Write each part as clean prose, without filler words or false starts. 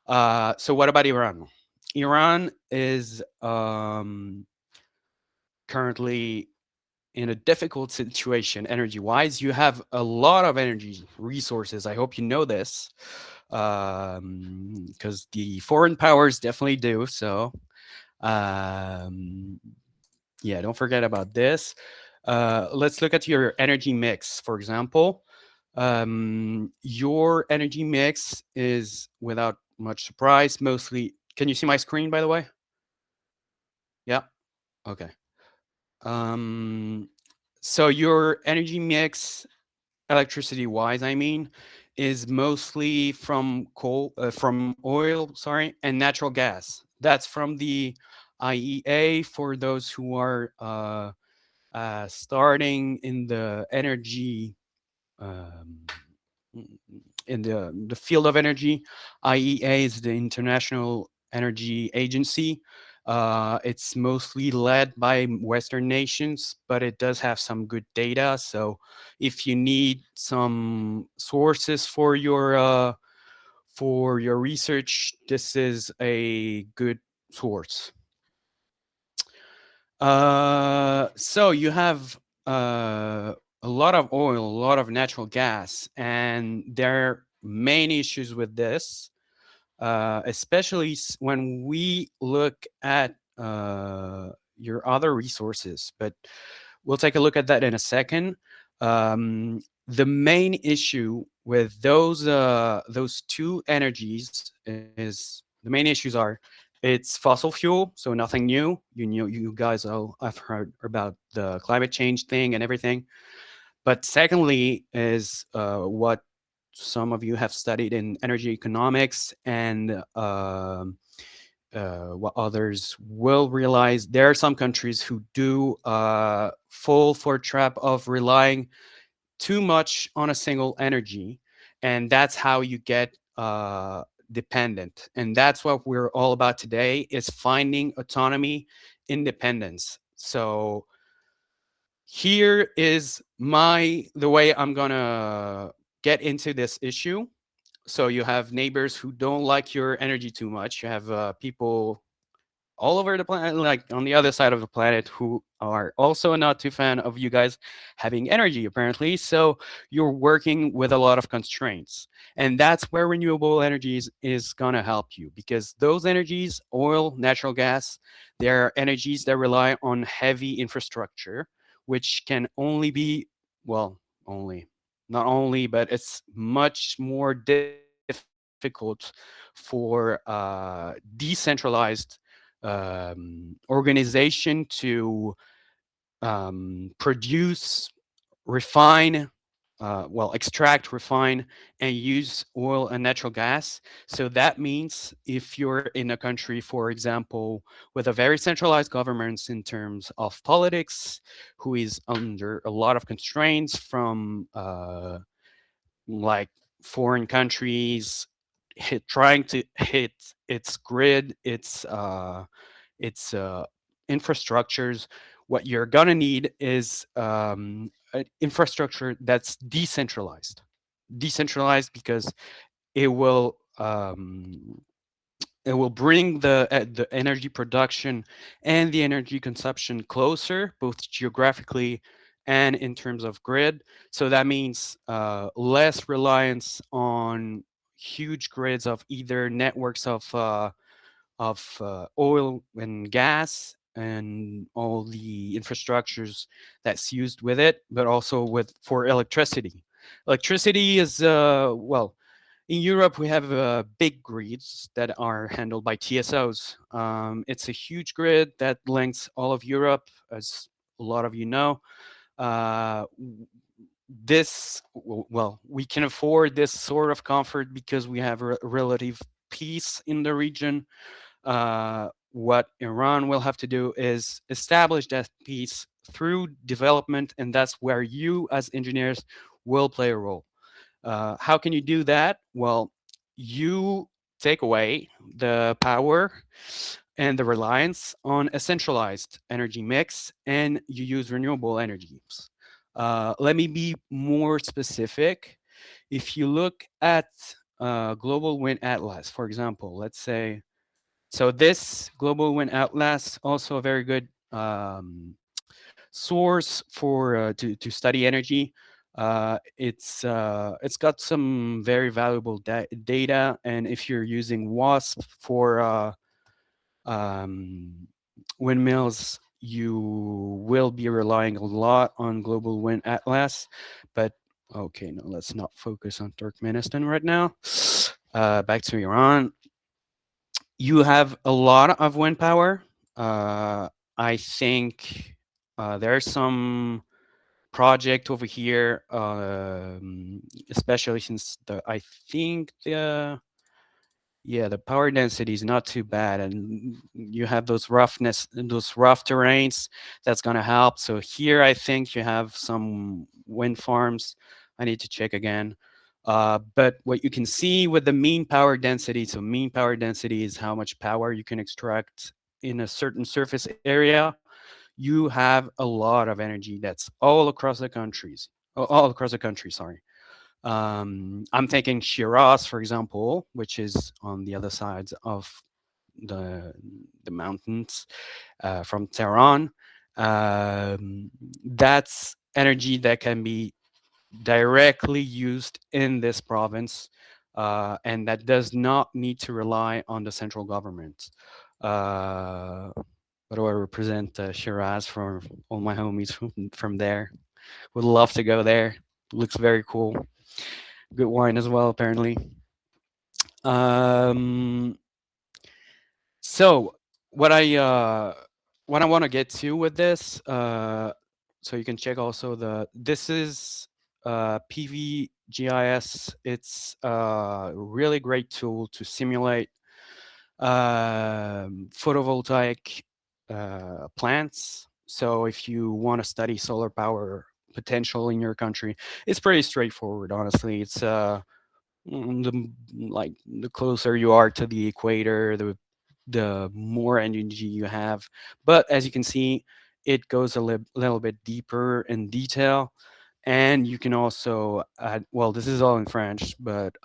So what about Iran? Iran is currently in a difficult situation energy-wise. You have a lot of energy resources. I hope you know this, because the foreign powers definitely do. So, um, yeah, don't forget about this. Let's look at your energy mix, for example. Your energy mix is, without much surprise, mostly. Can you see my screen, by the way? Yeah. Okay. Um, so your energy mix, electricity wise, I mean, is mostly from from oil, sorry, and natural gas. That's from the IEA for those who are starting in the energy, um, in the field of energy. IEA is the International Energy Agency. It's mostly led by Western nations, but it does have some good data. So if you need some sources for your research, this is a good source. So you have a lot of oil, a lot of natural gas, and there are main issues with this, especially when we look at your other resources. But we'll take a look at that in a second. The main issue with those two energies is the main issues are it's fossil fuel, so nothing new. You guys all have heard about the climate change thing and everything. But secondly, is what some of you have studied in energy economics, and what others will realize. There are some countries who do fall for a trap of relying too much on a single energy, and that's how you get dependent. And that's what we're all about today: is finding autonomy, independence. So here is the way I'm gonna get into this issue. So you have neighbors who don't like your energy too much. You have people all over the planet, like on the other side of the planet, who are also not too fan of you guys having energy, apparently. So you're working with a lot of constraints. And that's where renewable energies is gonna help you, because those energies, oil, natural gas, they're energies that rely on heavy infrastructure, which can only be, well, only, not only, but it's much more difficult for decentralized organization to produce, refine, extract, refine, and use oil and natural gas. So that means if you're in a country, for example, with a very centralized government in terms of politics, who is under a lot of constraints from like foreign countries trying to hit its grid, its infrastructures, what you're gonna need is an infrastructure that's decentralized. Decentralized because it will um, it will bring the energy production and the energy consumption closer, both geographically and in terms of grid. So that means less reliance on huge grids of either networks of oil and gas and all the infrastructures that's used with it, but also with for electricity. Electricity is in Europe we have big grids that are handled by TSOs. It's a huge grid that links all of Europe, as a lot of you know. Uh, we can afford this sort of comfort because we have relative peace in the region. What Iran will have to do is establish that peace through development, and that's where you, as engineers, will play a role. How can you do that? Well, you take away the power and the reliance on a centralized energy mix, and you use renewable energies. Let me be more specific. If you look at global wind atlas, for example, let's say, so this global wind atlas also a very good source for to study energy. It's got some very valuable data, and if you're using WASP for um, windmills, you will be relying a lot on Global Wind Atlas. But okay, no, let's not focus on Turkmenistan right now. Back to Iran. You have a lot of wind power. I think there's some project over here, especially since I think the power density is not too bad, and you have those rough terrains. That's gonna help. So here, I think you have some wind farms. I need to check again. But what you can see with the mean power density, so mean power density is how much power you can extract in a certain surface area. You have a lot of energy that's all across the countries, all across the country. Sorry. I'm thinking Shiraz, for example, which is on the other side of the the mountains from Tehran. That's energy that can be directly used in this province, and that does not need to rely on the central government. Uh, what do I represent Shiraz for all my homies from there? Would love to go there. Looks very cool. Good wine as well, apparently. Um, so what I want to get to with this, so you can check also this is PVGIS. It's a really great tool to simulate photovoltaic plants. So if you want to study solar power potential in your country, it's pretty straightforward. Honestly, it's the closer you are to the equator, the more energy you have. But as you can see, it goes a little bit deeper in detail, and you can also add. Well, this is all in French, but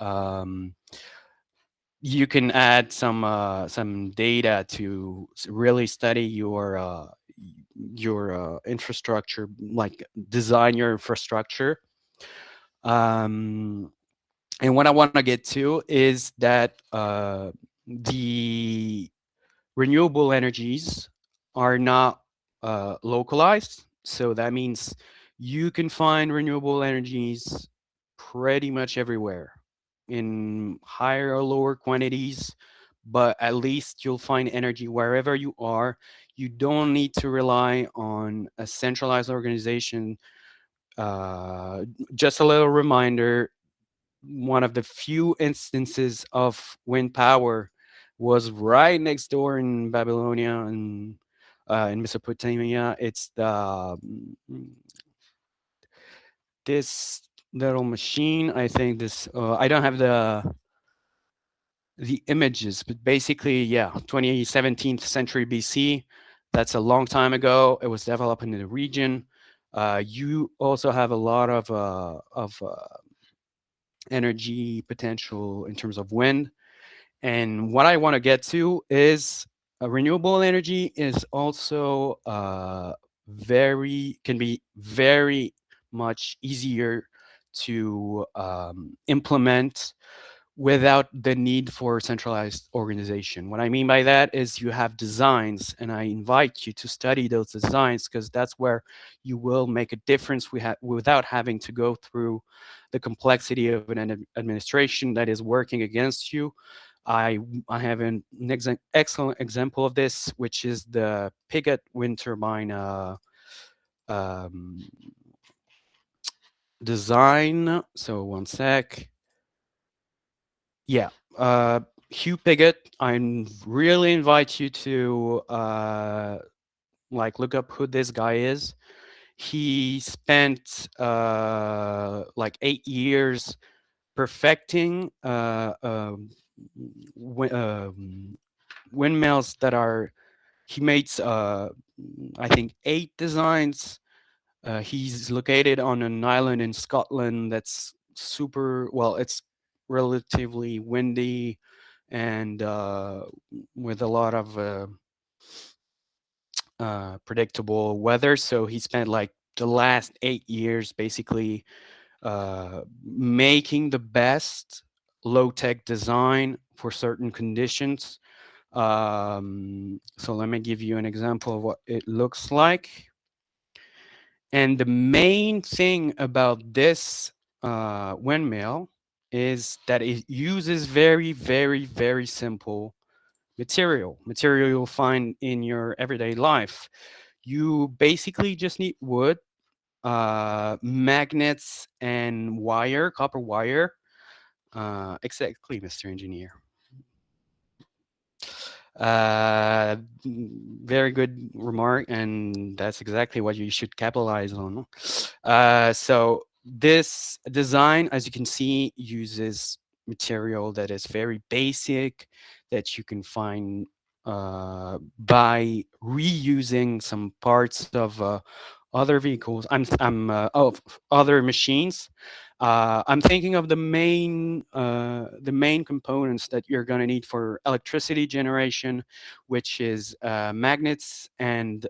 you can add some data to really study your infrastructure, like design your infrastructure. Um, and what I want to get to is that the renewable energies are not localized. So that means you can find renewable energies pretty much everywhere in higher or lower quantities, but at least you'll find energy wherever you are. You don't need to rely on a centralized organization. Uh, just a little reminder, one of the few instances of wind power was right next door in Babylonia and in Mesopotamia. It's this little machine. I think this. I don't have the images, but basically, yeah, 17th century BC. That's a long time ago. It was developed in the region. You also have a lot of energy potential in terms of wind. And what I want to get to is renewable energy is also can be very much easier to implement without the need for centralized organization. What I mean by that is you have designs, and I invite you to study those designs because that's where you will make a difference without having to go through the complexity of an administration that is working against you. I have an excellent example of this, which is the Piggott wind turbine um, design. So one sec. Yeah. Uh, Hugh Piggott, I really invite you to look up who this guy is. He spent like 8 years perfecting windmills that are. He makes I think 8 designs. He's located on an island in Scotland that's super well. It's relatively windy and with a lot of predictable weather. So he spent like the last 8 years basically making the best low tech design for certain conditions. So let me give you an example of what it looks like. And the main thing about this windmill is that it uses very, very, very simple material you'll find in your everyday life. You basically just need wood, magnets, and wire, copper wire. Exactly, Mr. Engineer. Uh, Very good remark, and that's exactly what you should capitalize on. So this design, as you can see, uses material that is very basic, that you can find by reusing some parts of other vehicles. Of other machines. I'm thinking of the main components that you're going to need for electricity generation, which is magnets and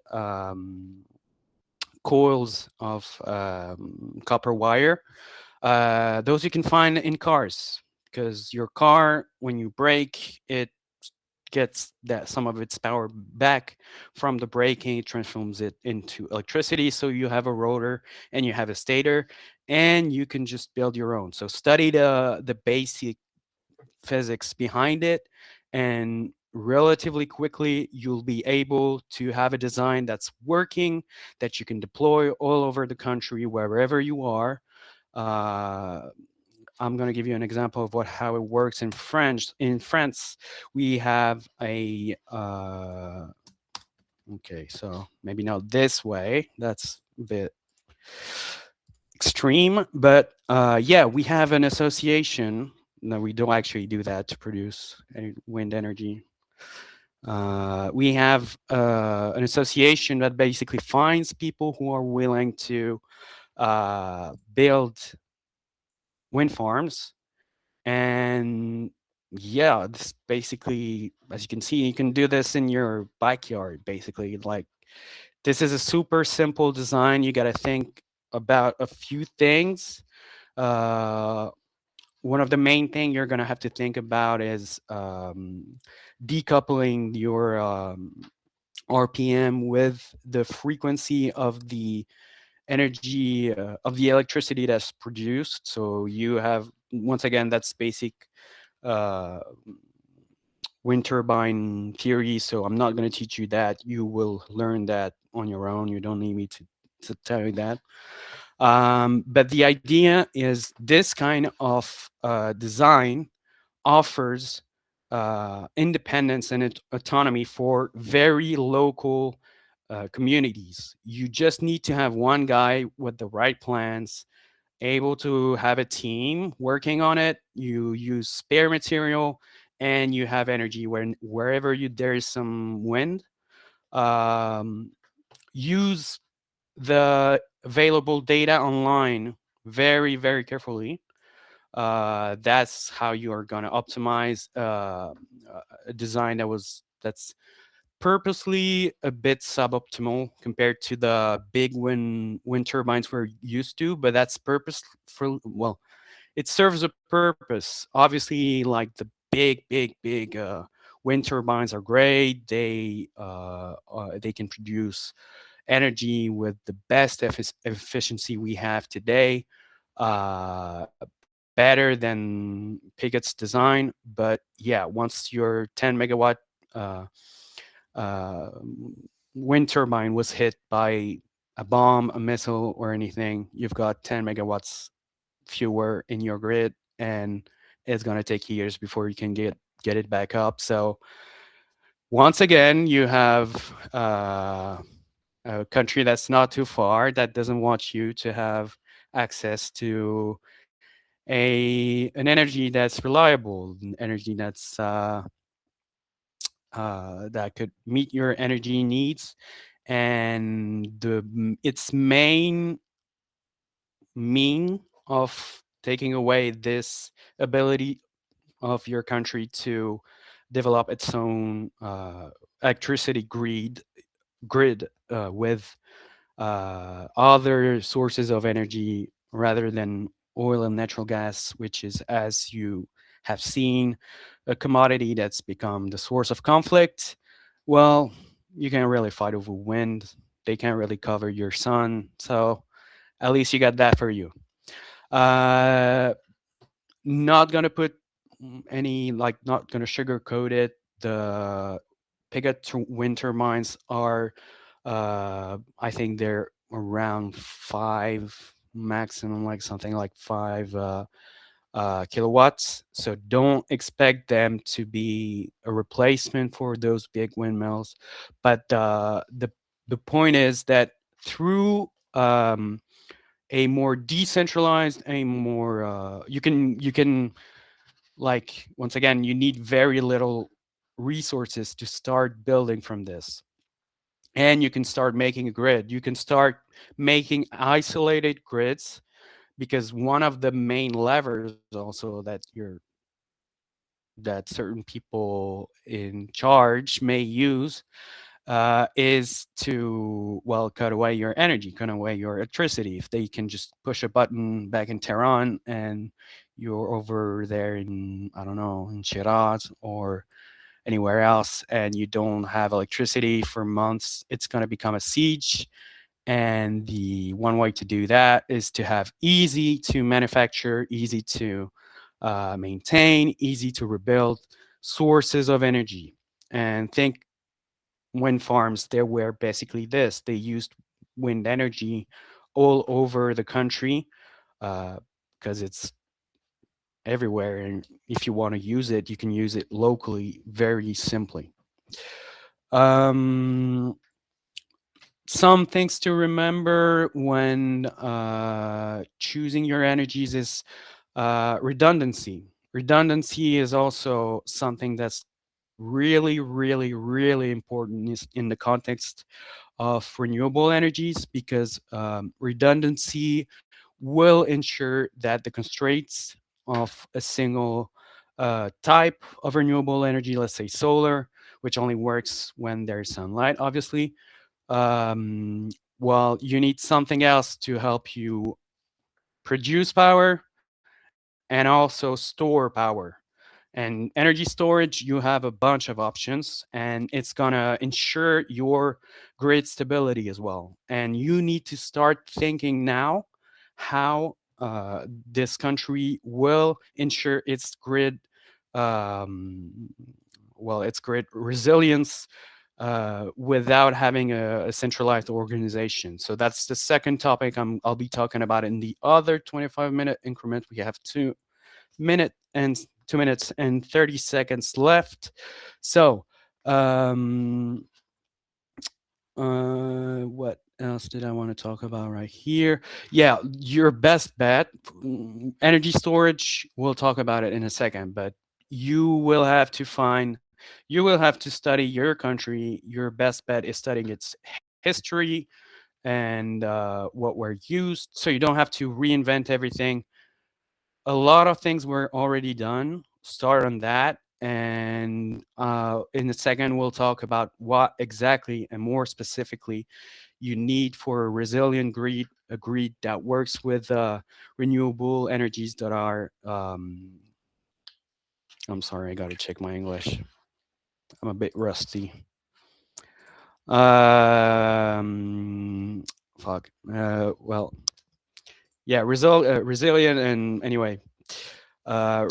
coils of copper wire. Those you can find in cars, because your car, when you brake, it gets that some of its power back from the braking, it transforms it into electricity. So you have a rotor and you have a stator, and you can just build your own. So study the basic physics behind it, and relatively quickly you'll be able to have a design that's working, that you can deploy all over the country wherever you are. uh, I'm going to give you an example of what how it works in French. In France, we have a okay, so maybe not this way. That's a bit extreme, but yeah, we have an association. No, we don't actually do that to produce wind energy. We have an association that basically finds people who are willing to build wind farms. And yeah, this basically, as you can see, you can do this in your backyard, basically. Like, this is a super simple design. You got to think about a few things. Uh, One of the main thing you're going to have to think about is decoupling your RPM with the frequency of the energy of the electricity that's produced. So you have, once again, that's basic uh, wind turbine theory. So I'm not going to teach you that. You will learn that on your own. You don't need me to tell you that. But the idea is this kind of design offers independence and autonomy for very local communities. You just need to have one guy with the right plans, able to have a team working on it. You use spare material, and you have energy wherever there is some wind. Um, Use the available data online very, very carefully. That's how you are going to optimize a design that's purposely a bit suboptimal compared to the big wind turbines we're used to, but that's purpose for, well, it serves a purpose. Obviously, like the big wind turbines are great. They can produce energy with the best efficiency we have today, better than Pickett's design. But yeah, once your 10 megawatt uh, uh, wind turbine was hit by a bomb, a missile, or anything, you've got 10 megawatts fewer in your grid, and it's going to take years before you can get it back up. So once again, you have a country that's not too far that doesn't want you to have access to an energy that's reliable, an energy that could meet your energy needs. And its main mean of taking away this ability of your country to develop its own electricity grid with other sources of energy rather than oil and natural gas, which is, as you have seen, a commodity that's become the source of conflict. Well, you can't really fight over wind. They can't really cover your sun. So at least you got that for you. Uh, Not gonna put any, like, not gonna sugarcoat it. The wind turbines are, I think they're around five maximum, like something like 5 kilowatts. So don't expect them to be a replacement for those big windmills. But the point is that through a more decentralized, a more you can, like, once again, you need very little resources to start building from this, and you can start making a grid. You can start making isolated grids, because one of the main levers also that certain people in charge may use is to, well, cut away your energy, cut away your electricity. If they can just push a button back in Tehran and you're over there in, I don't know, in Shiraz or anywhere else, and you don't have electricity for months, it's going to become a siege. And the one way to do that is to have easy to manufacture, easy to maintain, easy to rebuild sources of energy. And think wind farms, they were basically this. They used wind energy all over the country because it's everywhere. And if you want to use it, you can use it locally very simply. Um, some things to remember when choosing your energies is redundancy. Redundancy is also something that's really, really, really important in the context of renewable energies, because redundancy will ensure that the constraints of a single type of renewable energy, let's say solar, which only works when there's sunlight, obviously, um, well, you need something else to help you produce power and also store power. And energy storage, you have a bunch of options, and it's gonna ensure your grid stability as well. And you need to start thinking now how this country will ensure its grid, um, well, its grid resilience without having a centralized organization. So that's the second topic I'll be talking about in the other 25-minute increment. We have 2 minutes and 30 seconds left. So, what else did I want to talk about right here? Yeah, your best bet, energy storage. We'll talk about it in a second, but you will have to study your country. Your best bet is studying its history and what were used, so you don't have to reinvent everything. A lot of things were already done. Start on that. And in a second, we'll talk about what exactly and more specifically you need for a resilient grid, a grid that works with renewable energies that are. I'm sorry, I got to check my English. I'm a bit rusty. Um, Fuck. Well, yeah, resilient, and anyway, uh,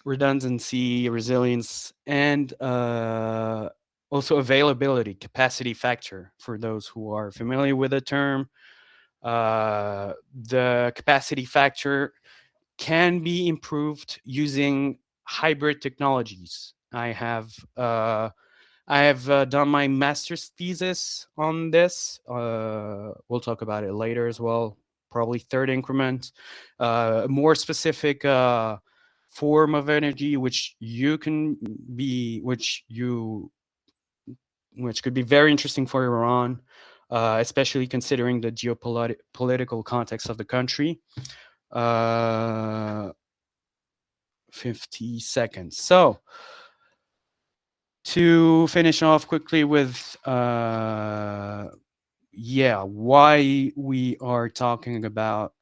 redundancy, resilience, and also availability, capacity factor. For those who are familiar with the term, the capacity factor can be improved using hybrid technologies. I have done my master's thesis on this. We'll talk about it later as well, probably third increment. A more specific form of energy, which could be very interesting for Iran, especially considering the geopolitical context of the country. Uh, 50 seconds. So to finish off quickly with yeah, why we are talking about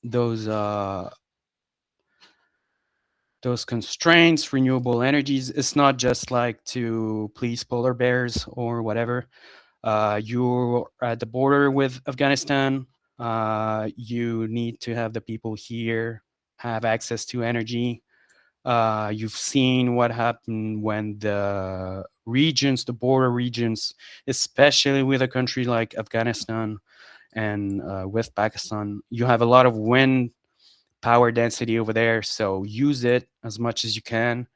those uh, those constraints, renewable energies. It's not just like to please polar bears or whatever. You're at the border with Afghanistan. You need to have the people here have access to energy. You've seen what happened when the regions, the border regions, especially with a country like Afghanistan and with Pakistan, you have a lot of wind power density over there. So use it as much as you can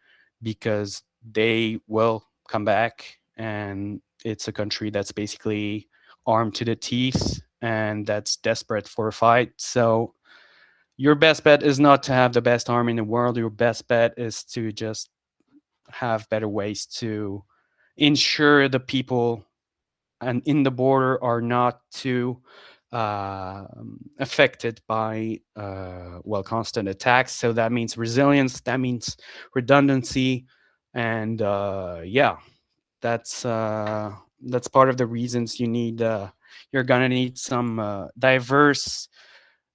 because they will come back. And it's a country that's basically armed to the teeth and that's desperate for a fight. So your best bet is not to have the best army in the world. Your best bet is to just have better ways to ensure the people and in the border are not too affected by well constant attacks. So that means resilience. That means redundancy, and yeah, that's part of the reasons you need. You're gonna need some diverse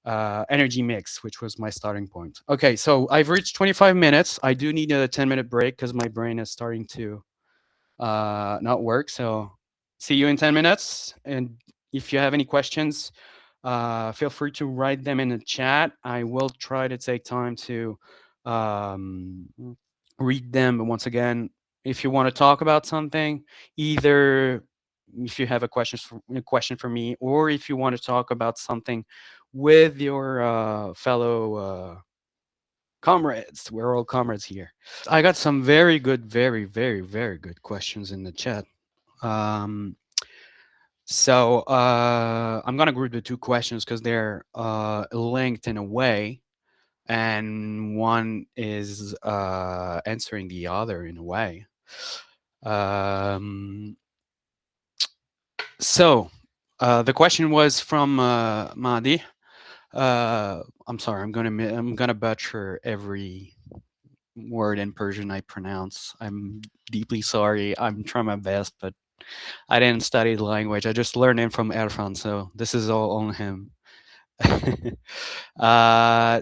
energy mix, which was my starting point. Okay, so I've reached 25 minutes. I do need a 10-minute break because my brain is starting to not work. So see you in 10 minutes. And if you have any questions, feel free to write them in the chat. I will try to take time to um, read them. But once again, if you want to talk about something, either if you have a question for me, or if you want to talk about something with your fellow comrades, we're all comrades here. I got some very good, very, very, very good questions in the chat. Um, I'm gonna group the two questions because they're linked in a way, and one is answering the other in a way. Um, the question was from Mahdi. I'm sorry, I'm gonna butcher every word in Persian I pronounce. I'm deeply sorry. I'm trying my best, but I didn't study the language. I just learned it from Erfan, so this is all on him.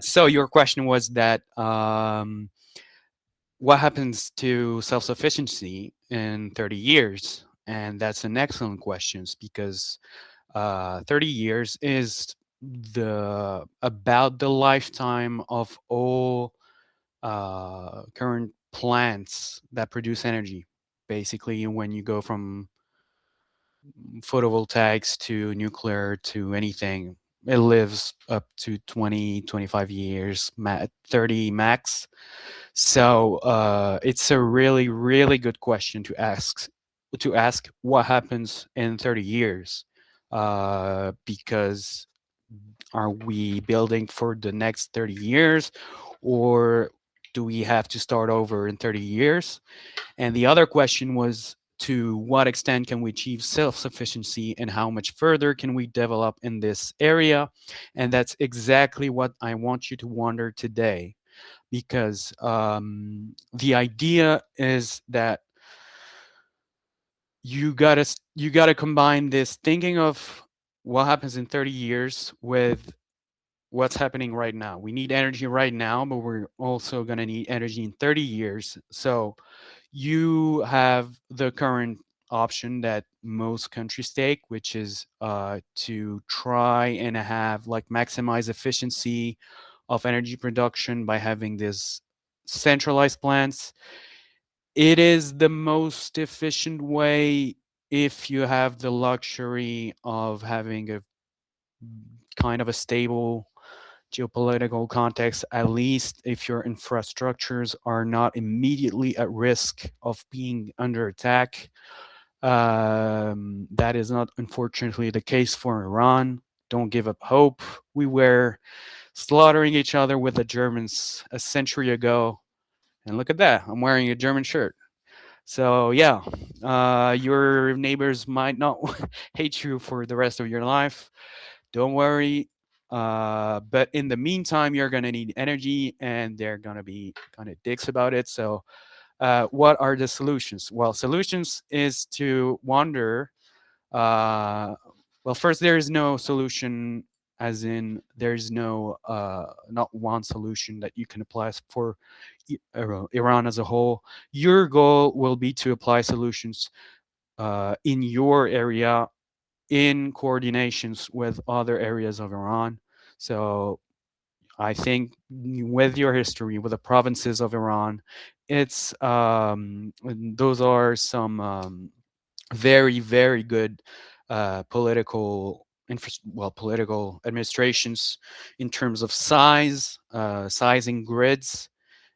So your question was that what happens to self-sufficiency in 30 years? And that's an excellent question because 30 years is the about the lifetime of all current plants that produce energy. Basically, when you go from photovoltaics to nuclear to anything, it lives up to 20, 25 years, 30 max. So it's a really, really good question to ask. To ask what happens in 30 years, because are we building for the next 30 years, or do we have to start over in 30 years? And the other question was, to what extent can we achieve self-sufficiency and how much further can we develop in this area? And that's exactly what I want you to wonder today, because the idea is that you gotta combine this thinking of what happens in 30 years with what's happening right now. We need energy right now, but we're also going to need energy in 30 years. So you have the current option that most countries take, which is to try and have like maximize efficiency of energy production by having this centralized plants. It is the most efficient way if you have the luxury of having a kind of a stable geopolitical context, at least if your infrastructures are not immediately at risk of being under attack. That is not, unfortunately, the case for Iran. Don't give up hope. We were slaughtering each other with the Germans a century ago. And look at that, I'm wearing a German shirt. So, yeah, your neighbors might not hate you for the rest of your life. Don't worry. But in the meantime, you're going to need energy, and they're going to be kind of dicks about it. So what are the solutions? Well, solutions is to wonder. Uh, well, first, there is no solution, as in there's no not one solution that you can apply for Iran as a whole. Your goal will be to apply solutions in your area in coordinations with other areas of Iran. So I think with your history, with the provinces of Iran, it's those are some very, very good political administrations in terms of size, sizing grids,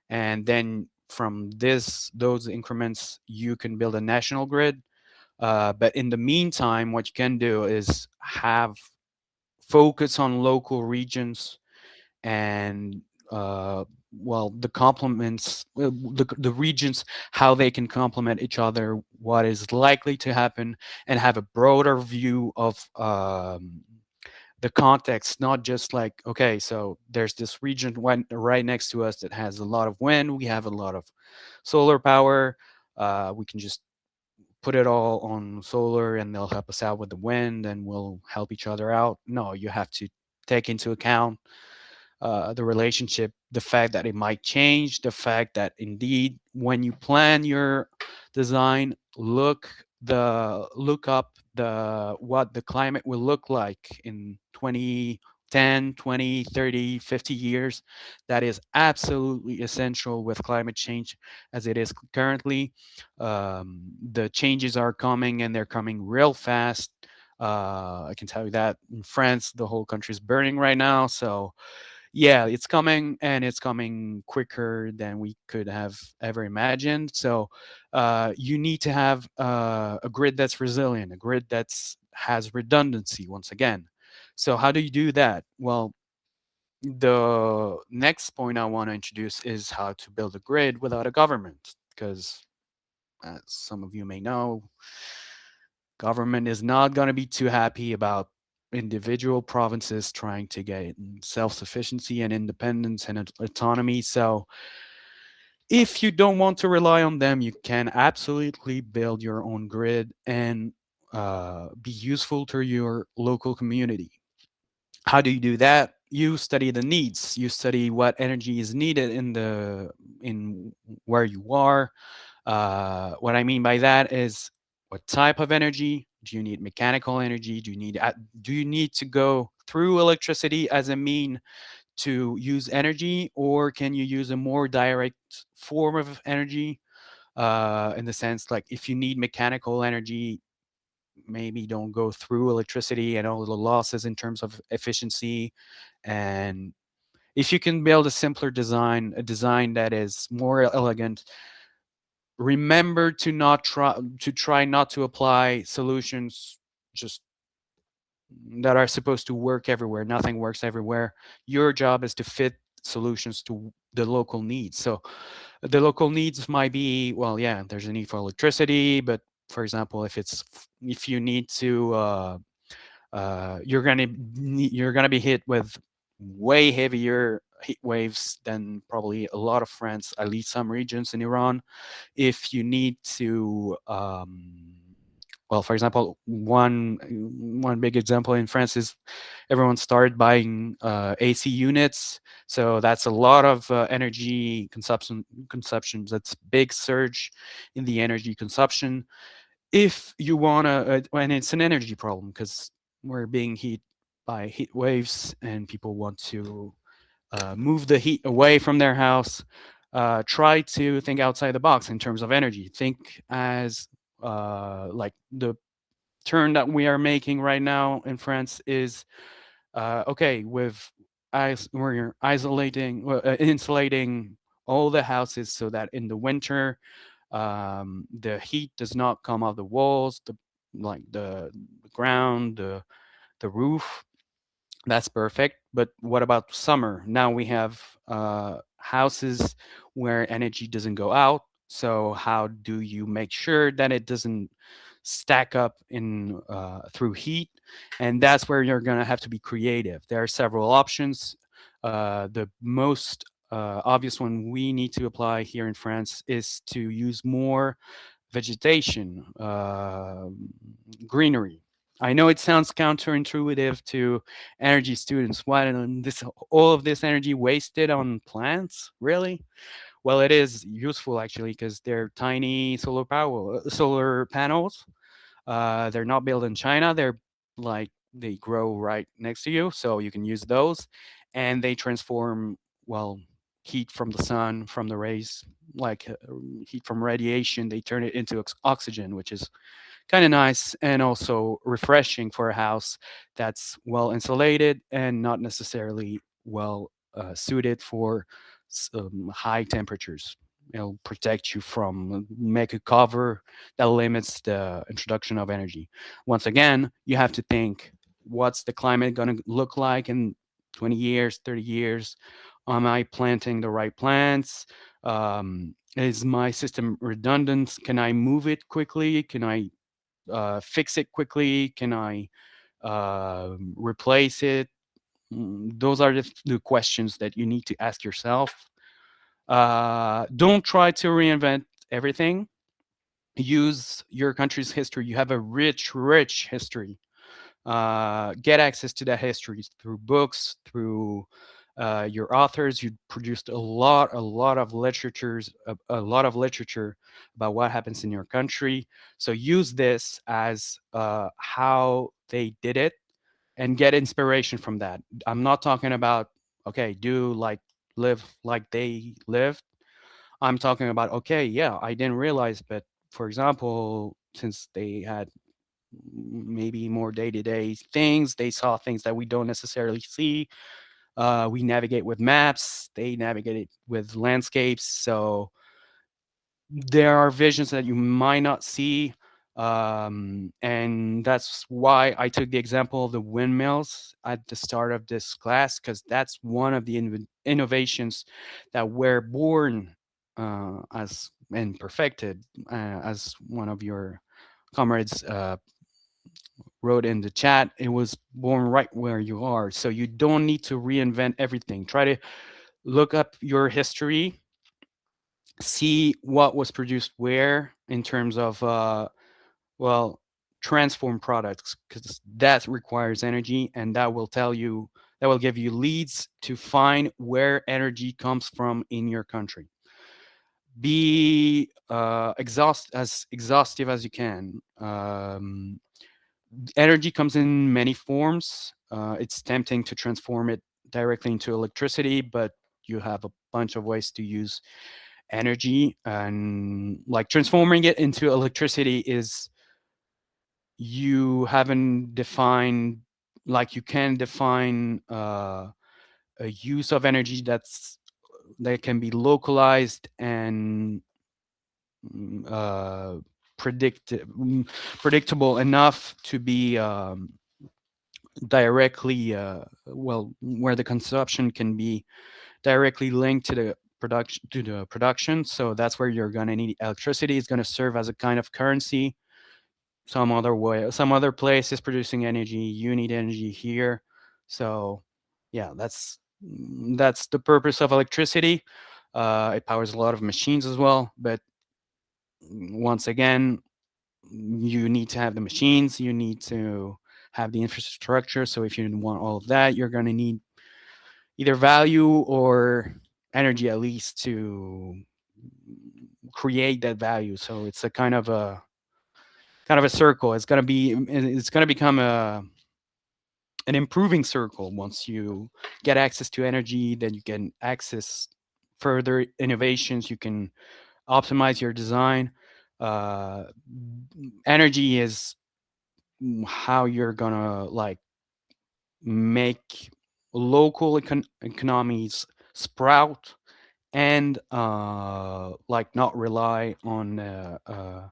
and then from those increments, you can build a national grid. But in the meantime, what you can do is have focus on local regions and the complements, the regions, how they can complement each other, what is likely to happen, and have a broader view of the context, not just like, okay, so there's this region right next to us that has a lot of wind, we have a lot of solar power, we can just put it all on solar and they'll help us out with the wind and we'll help each other out. No, you have to take into account the relationship, the fact that it might change, the fact that indeed when you plan your design, look up the what the climate will look like in 2010, 20, 30, 50 years. That is absolutely essential with climate change as it is currently. The changes are coming and they're coming real fast. I can tell you that in France, the whole country is burning right now. So yeah, it's coming and it's coming quicker than we could have ever imagined. So you need to have a grid that's resilient, a grid that's has redundancy once again. So how do you do that? Well, the next point I want to introduce is how to build a grid without a government, because as some of you may know, government is not going to be too happy about individual provinces trying to get self-sufficiency and independence and autonomy. So if you don't want to rely on them, you can absolutely build your own grid and be useful to your local community. How do you do that? You study the needs. You study what energy is needed in where you are. What I mean by that is, what type of energy do you need? Mechanical energy? Do you need to go through electricity as a mean to use energy, or can you use a more direct form of energy? In the sense, like, if you need mechanical energy, maybe don't go through electricity and all the losses in terms of efficiency. And if you can build a simpler design, a design that is more elegant, remember to try not to apply solutions just that are supposed to work everywhere. Nothing works everywhere. Your job is to fit solutions to the local needs. So the local needs might be, well, yeah, there's a need for electricity, but for example, if you need to you're gonna be hit with way heavier heat waves than probably a lot of France, at least some regions in Iran. If you need to well, for example, one big example in France is everyone started buying AC units. So that's a lot of energy consumption. That's big surge in the energy consumption. If you want to, and it's an energy problem because we're being hit by heat waves and people want to move the heat away from their house. Try to think outside the box in terms of energy. Think as like the turn that we are making right now in France is okay with we're isolating, insulating all the houses so that in the winter the heat does not come off the walls, the ground, the roof. That's perfect. But what about summer? Now we have houses where energy doesn't go out. So how do you make sure that it doesn't stack up in through heat, and that's where you're going to have to be creative. There are several options. The most obvious one we need to apply here in France is to use more vegetation, greenery. I know it sounds counterintuitive to energy students. Why this all of this energy wasted on plants? Really? Well, it is useful actually because they're tiny solar panels. They're not built in China. They're like they grow right next to you, so you can use those, and they transform well heat from the sun, from the rays, like heat from radiation. They turn it into oxygen, which is kind of nice and also refreshing for a house that's well insulated and not necessarily well suited for high temperatures. It'll protect you from make a cover that limits the introduction of energy. Once again, you have to think what's the climate going to look like in 20 years, 30 years? Am I planting the right plants? Is my system redundant? Can I move it quickly? Can I fix it quickly? Can I replace it? Those are the questions that you need to ask yourself. Don't try to reinvent everything. Use your country's history. You have a rich, rich history. Get access to that history through books, through your authors. You produced a lot of literatures, a lot of literature about what happens in your country. So use this as how they did it and get inspiration from that. I'm not talking about okay, do like live like they lived. I'm talking about okay, yeah, I didn't realize, but for example, since they had maybe more day-to-day things, they saw things that we don't necessarily see. We navigate with maps, they navigate with landscapes, so there are visions that you might not see. And that's why I took the example of the windmills at the start of this class, because that's one of the innovations that were born as and perfected, as one of your comrades wrote in the chat. It was born right where you are, so you don't need to reinvent everything. Try to look up your history, see what was produced where in terms of well, transform products, because that requires energy, and that will give you leads to find where energy comes from in your country. Be as exhaustive as you can. Energy comes in many forms. It's tempting to transform it directly into electricity, but you have a bunch of ways to use energy, and like transforming it into electricity is you haven't defined, like you can define a use of energy that can be localized and uh, predict predictable enough to be directly well, where the consumption can be directly linked to the production. So that's where you're going to need electricity. Is going to serve as a kind of currency. Some other way, some other place is producing energy, you need energy here. So yeah, that's the purpose of electricity. It powers a lot of machines as well, but once again, you need to have the machines, you need to have the infrastructure. So if you want all of that, you're going to need either value or energy at least to create that value. So it's a kind of a circle. It's going to become an improving circle. Once you get access to energy, then you can access further innovations. You can optimize your design. uh, Energy is how you're gonna like make local economies sprout, and like not rely on a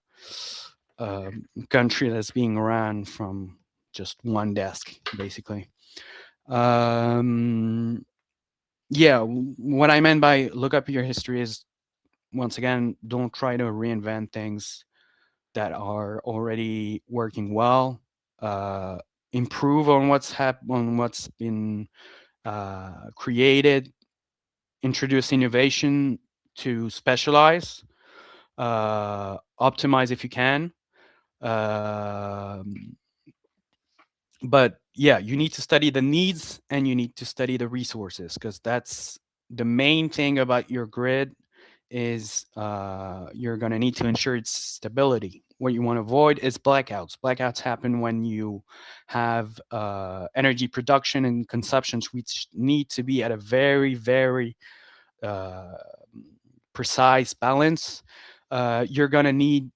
country that's being run from just one desk, basically. Um, yeah, what I meant by look up your history is, once again, don't try to reinvent things. that are already working well, uh, improve on what's been created, introduce innovation to specialize, optimize if you can. Um, but yeah, you need to study the needs and you need to study the resources, because that's the main thing about your grid is you're going to need to ensure its stability. What you want to avoid is blackouts. Blackouts happen when you have energy production and consumptions which need to be at a very, very uh, precise balance. You're going to need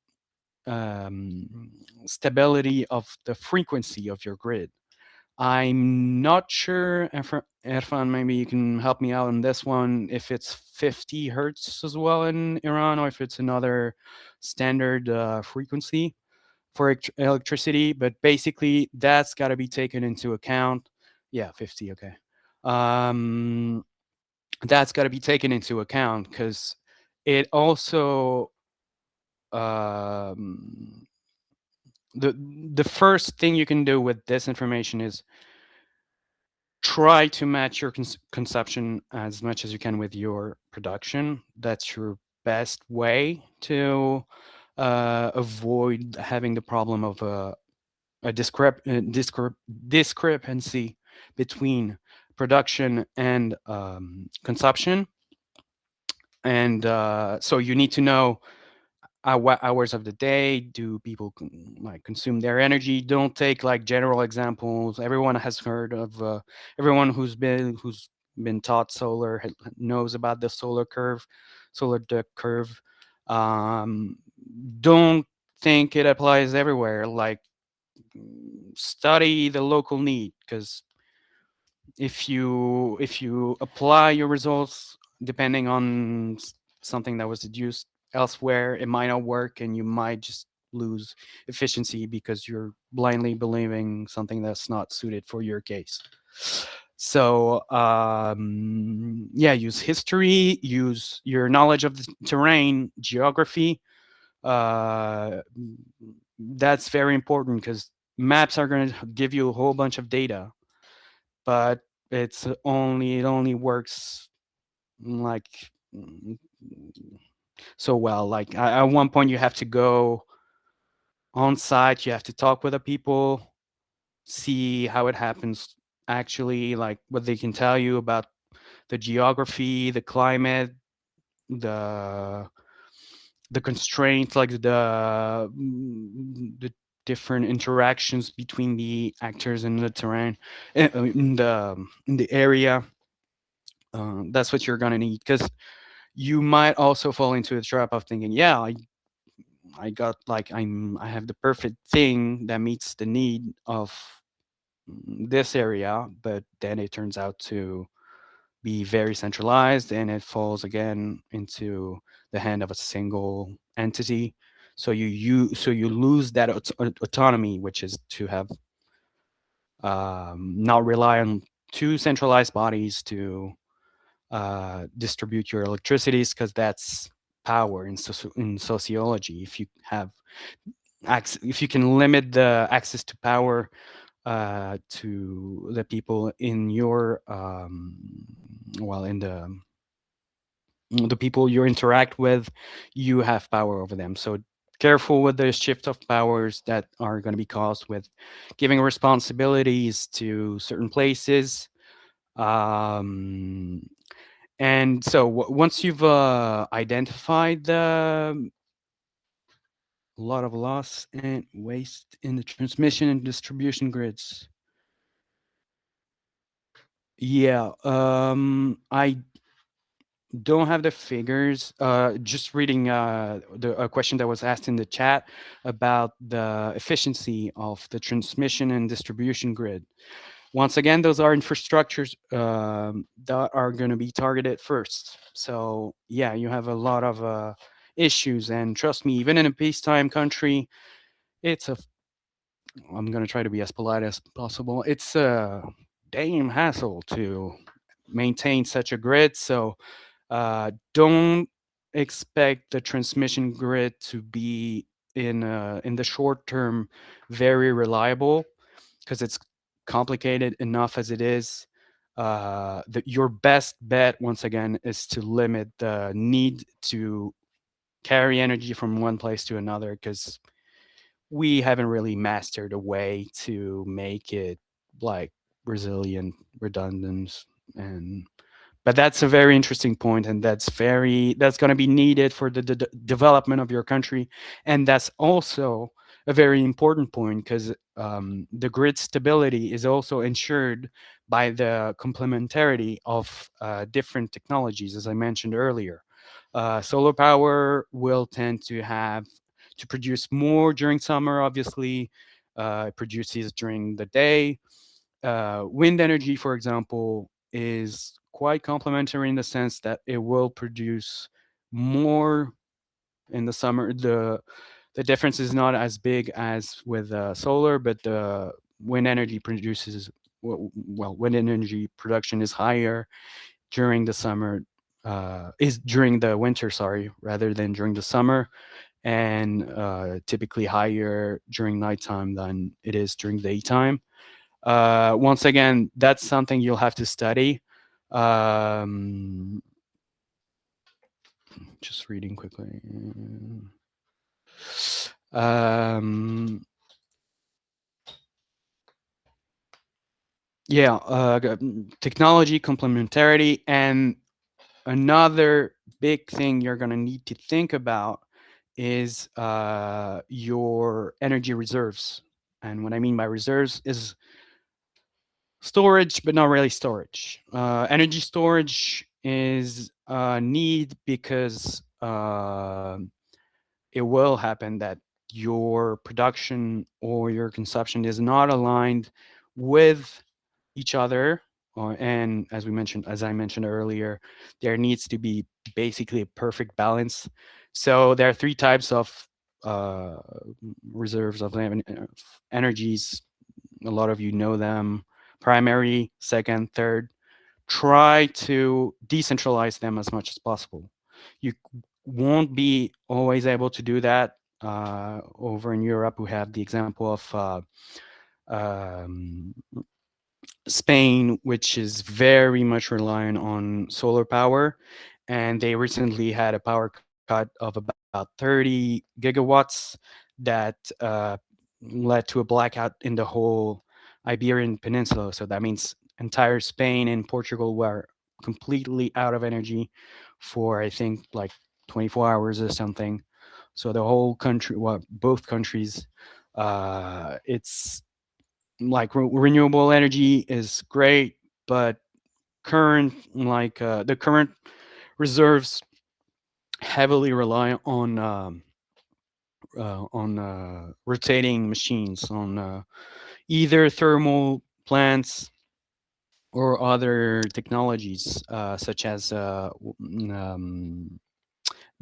stability of the frequency of your grid. I'm not sure, Irfan, maybe you can help me out on this one, if it's 50 hertz as well in Iran or if it's another standard frequency for electricity. But basically, that's got to be taken into account. Yeah, 50, okay. Um, that's got to be taken into account because it also um, the first thing you can do with this information is try to match your consumption as much as you can with your production. That's your best way to avoid having the problem of a discrepancy between production and consumption. And so you need to know what hours of the day do people like consume their energy. Don't take like general examples. Everyone has heard of everyone who's been taught solar knows about the solar curve, solar duck curve. um, don't think it applies everywhere. Like, study the local need, because if you apply your results depending on something that was deduced elsewhere, it might not work and you might just lose efficiency because you're blindly believing something that's not suited for your case. So yeah, use history, use your knowledge of the terrain, geography. uh, that's very important because maps are going to give you a whole bunch of data, but it only works like mm, so well. Like at one point you have to go on site, you have to talk with the people, see how it happens actually, like what they can tell you about the geography, the climate, the the constraints, like the different interactions between the actors in the terrain, in the area. That's what you're gonna need, because you might also fall into the trap of thinking, yeah, I got like I have the perfect thing that meets the need of this area, but then it turns out to be very centralized and it falls again into the hand of a single entity. So you lose that autonomy, which is to have not rely on two centralized bodies to distribute your electricities, because that's power in sociology. If you have if you can limit the access to power to the people in your well, in the people you interact with, you have power over them. So careful with the shift of powers that are going to be caused with giving responsibilities to certain places. um, and so once you've identified the lot of loss and waste in the transmission and distribution grids. Yeah, I don't have the figures. Just reading a question that was asked in the chat about the efficiency of the transmission and distribution grid. Once again, those are infrastructures that are going to be targeted first. So yeah, you have a lot of issues, and trust me, even in a peacetime country, it's a I'm going to try to be as polite as possible. It's a damn hassle to maintain such a grid. So don't expect the transmission grid to be in the short term very reliable, because it's complicated enough as it is. Your best bet, once again, is to limit the need to carry energy from one place to another, because we haven't really mastered a way to make it like resilient, redundant, and but that's a very interesting point, and that's going to be needed for the development of your country, and that's also a very important point, because the grid stability is also ensured by the complementarity of different technologies, as I mentioned earlier. Solar power will tend to produce more during summer, obviously. It produces during the day. Wind energy, for example, is quite complementary in the sense that it will produce more in the summer. The difference is not as big as with solar, but the wind energy produces wind energy production is higher during the summer, is during the winter, sorry, rather than during the summer, and typically higher during nighttime than it is during daytime. Once again, that's something you'll have to study. Um, just reading quickly. Um, yeah, technology complementarity, and another big thing you're going to need to think about is your energy reserves. And what I mean by reserves is storage, but not really storage. Energy storage is a need because it will happen that your production or your consumption is not aligned with each other. And as I mentioned earlier, there needs to be basically a perfect balance. So there are three types of uh, reserves of energies. A lot of you know them: primary, second, third. Try to decentralize them as much as possible. You won't be always able to do that. Over in Europe, we have the example of um, Spain, which is very much reliant on solar power, and they recently had a power cut of about 30 gigawatts that led to a blackout in the whole Iberian Peninsula. So that means entire Spain and Portugal were completely out of energy for, I think, like 24 hours or something. So the whole country, well, both countries, it's like renewable energy is great, but the current reserves heavily rely on rotating machines, on either thermal plants or other technologies, such as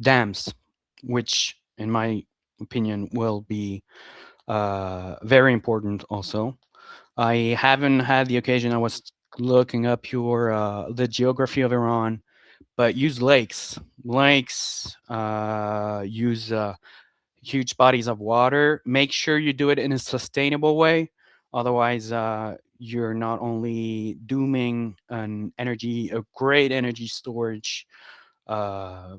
dams, which, in my opinion, will be very important also. I haven't had the occasion. I was looking up the geography of Iran, but use lakes. Lakes use huge bodies of water. Make sure you do it in a sustainable way. Otherwise, you're not only dooming a great energy storage, uh,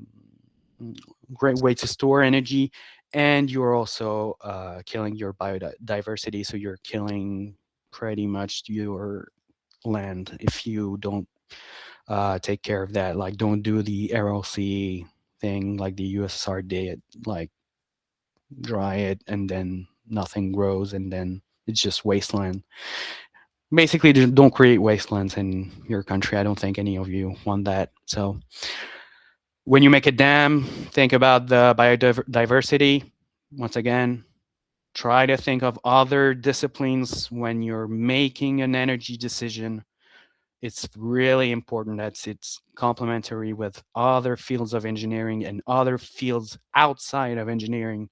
great way to store energy, and you're also killing your biodiversity. So you're killing pretty much your land if you don't take care of that. Like, don't do the RLC thing like the USSR did, like dry it and then nothing grows and then it's just wasteland. Basically, just don't create wastelands in your country. I don't think any of you want that. So when you make a dam, think about the biodiversity. Once again, try to think of other disciplines when you're making an energy decision. It's really important that it's complementary with other fields of engineering and other fields outside of engineering,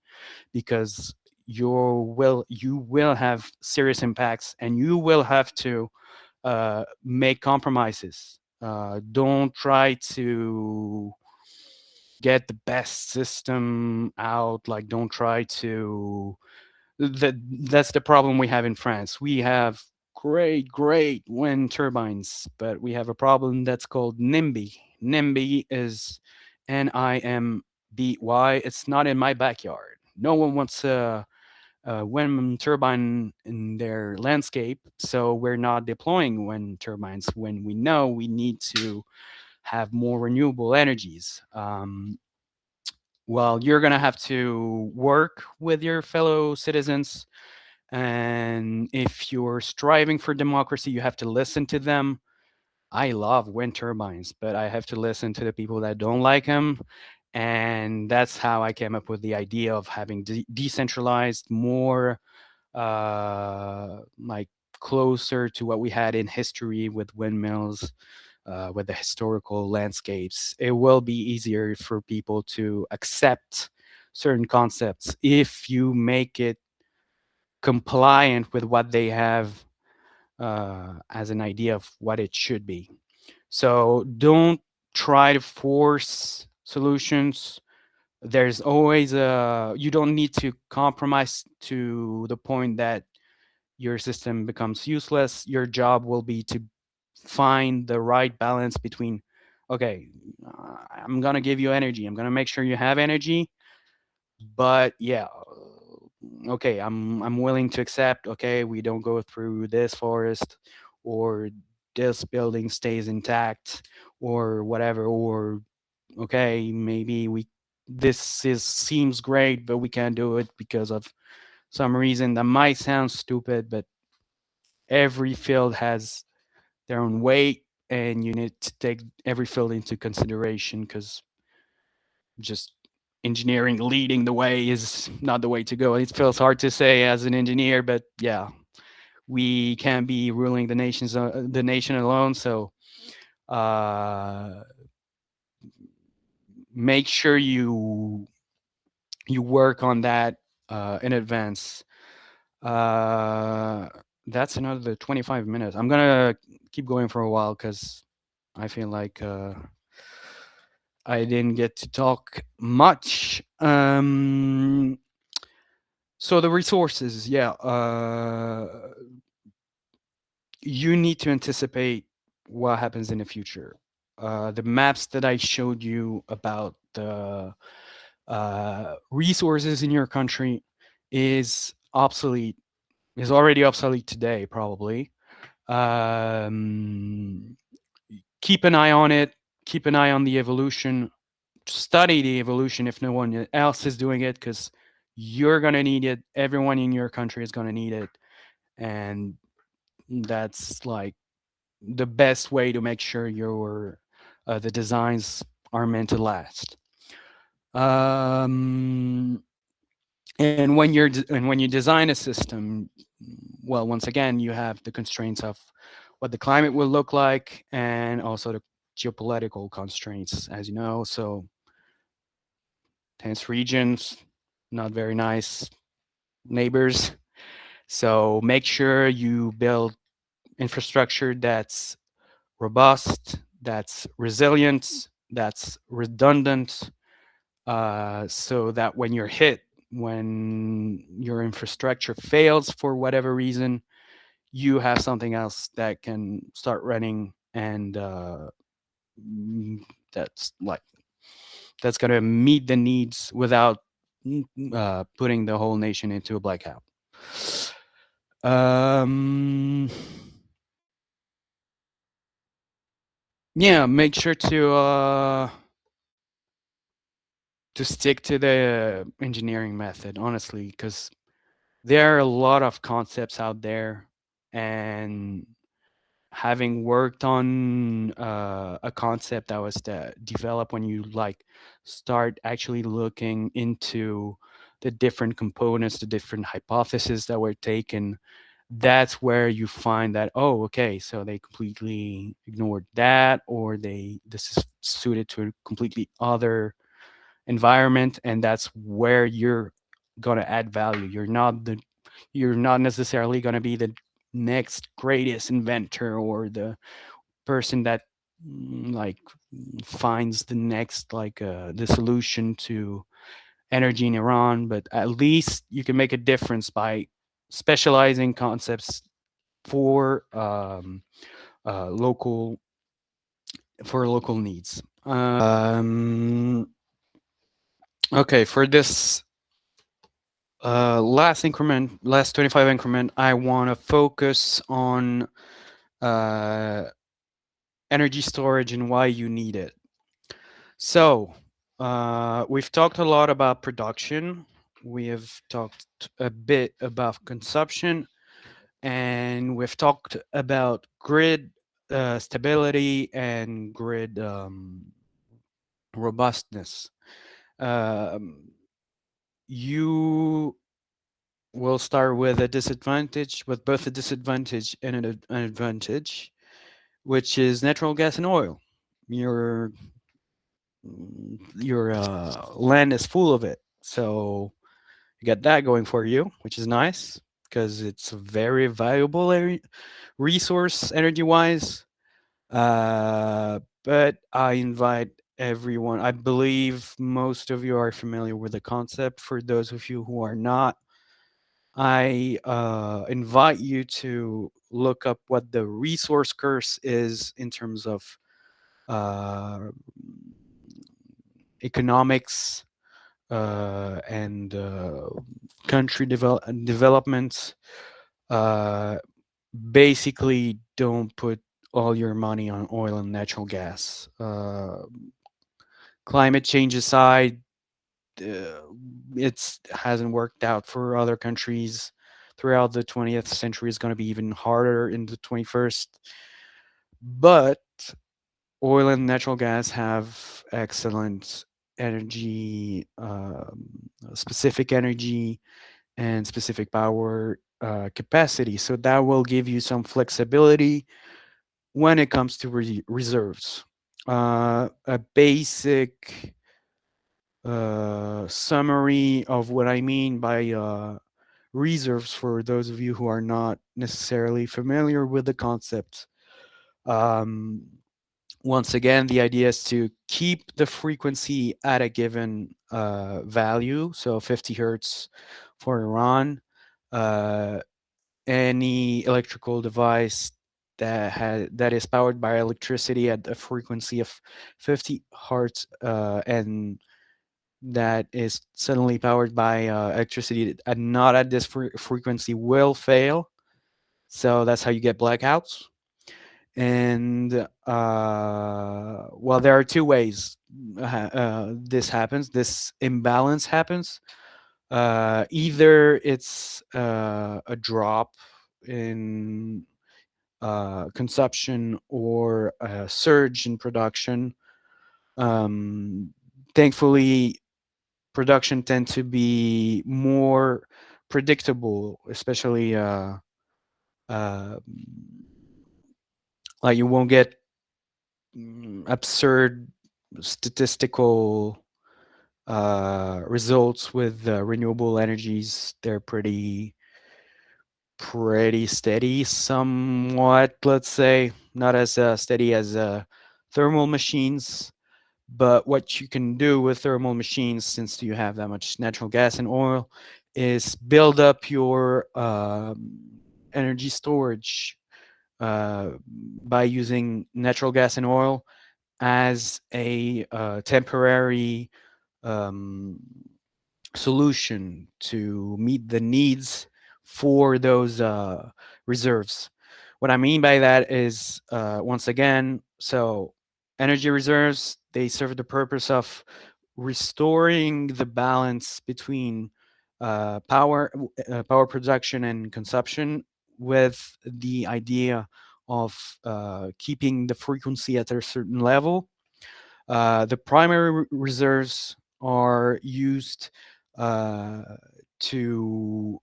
because you will have serious impacts and you will have to make compromises. Don't try to get the best system out. Like, don't try to that's the problem we have in France. We have great wind turbines, but we have a problem that's called NIMBY. NIMBY is NIMBY. It's not in my backyard. No one wants a wind turbine in their landscape, so we're not deploying wind turbines when we know we need to have more renewable energies. Well, you're going to have to work with your fellow citizens. And if you're striving for democracy, you have to listen to them. I love wind turbines, but I have to listen to the people that don't like them. And that's how I came up with the idea of having decentralized, more like closer to what we had in history with windmills, with the historical landscapes. It will be easier for people to accept certain concepts if you make it compliant with what they have as an idea of what it should be. So don't try to force solutions. There's always you don't need to compromise to the point that your system becomes useless. Your job will be to find the right balance between, okay, I'm going to give you energy. I'm going to make sure you have energy, but yeah, okay, I'm willing to accept, okay, we don't go through this forest, or this building stays intact, or whatever, or okay, maybe we this is seems great, but we can't do it because of some reason that might sound stupid, but every field has their own weight, and you need to take every field into consideration, because just engineering leading the way is not the way to go. It feels hard to say as an engineer, but yeah, we can't be ruling the nation alone. So uh, make sure you work on that in advance. Uh, that's another 25 minutes. I'm gonna keep going for a while because I feel like I didn't get to talk much. So the resources, yeah, you need to anticipate what happens in the future. The maps that I showed you about the resources in your country is obsolete, is already obsolete today, probably. Um, Keep an eye on it. Keep an eye on the evolution. Study the evolution if no one else is doing it, because you're going to need it. Everyone in your country is going to need it. And that's like the best way to make sure your the designs are meant to last. Um, and when you design a system, well, once again, you have the constraints of what the climate will look like, and also the geopolitical constraints, as you know. So tense regions, not very nice neighbors. So make sure you build infrastructure that's robust, that's resilient, that's redundant, so that when you're hit, when your infrastructure fails for whatever reason, you have something else that can start running, and mm, that's like that's going to meet the needs without putting the whole nation into a blackout. Um, yeah, make sure to stick to the engineering method, honestly, because there are a lot of concepts out there, and having worked on a concept that was developed when you like start actually looking into the different components, the different hypotheses that were taken, that's where you find that, oh, okay, so they completely ignored that, or this is suited to a completely other environment, and that's where you're going to add value. You're not necessarily going to be the next greatest inventor or the person that like finds the next the solution to energy in Iran, but at least you can make a difference by specializing concepts for local local needs. Okay, for this last 25 increment, I want to focus on uh, energy storage and why you need it. So, we've talked a lot about production. We have talked a bit about consumption, and we've talked about grid stability and grid robustness. Um, you will start with a disadvantage, with both a disadvantage and an advantage, which is natural gas and oil. Your your land is full of it, so you got that going for you, which is nice because it's a very valuable resource energy wise. But I invite everyone. I believe most of you are familiar with the concept. For those of you who are not, I invite you to look up what the resource curse is in terms of uh, economics and country development. Uh, Basically, don't put all your money on oil and natural gas. Climate change aside, uh, it hasn't worked out for other countries throughout the 20th century. Is going to be even harder in the 21st. But oil and natural gas have excellent energy, specific energy and specific power capacity. So that will give you some flexibility when it comes to reserves. A basic summary of what I mean by reserves for those of you who are not necessarily familiar with the concept. Um, Once again, the idea is to keep the frequency at a given value, so 50 hertz for Iran. Uh, any electrical device that is powered by electricity at a frequency of 50 hertz and that is suddenly powered by electricity and not at this frequency will fail. So that's how you get blackouts. And well, there are two ways this happens. This imbalance happens. Either it's a drop in consumption or a surge in production. Um, Thankfully, production tend to be more predictable, especially uh, like you won't get absurd statistical results with renewable energies. They're pretty steady, somewhat, let's say, not as steady as thermal machines. But what you can do with thermal machines, since you have that much natural gas and oil, is build up your energy storage by using natural gas and oil as a temporary um, solution to meet the needs for those reserves. What I mean by that is, once again, so energy reserves, they serve the purpose of restoring the balance between power production and consumption, with the idea of keeping the frequency at a certain level. The primary reserves are used uh, to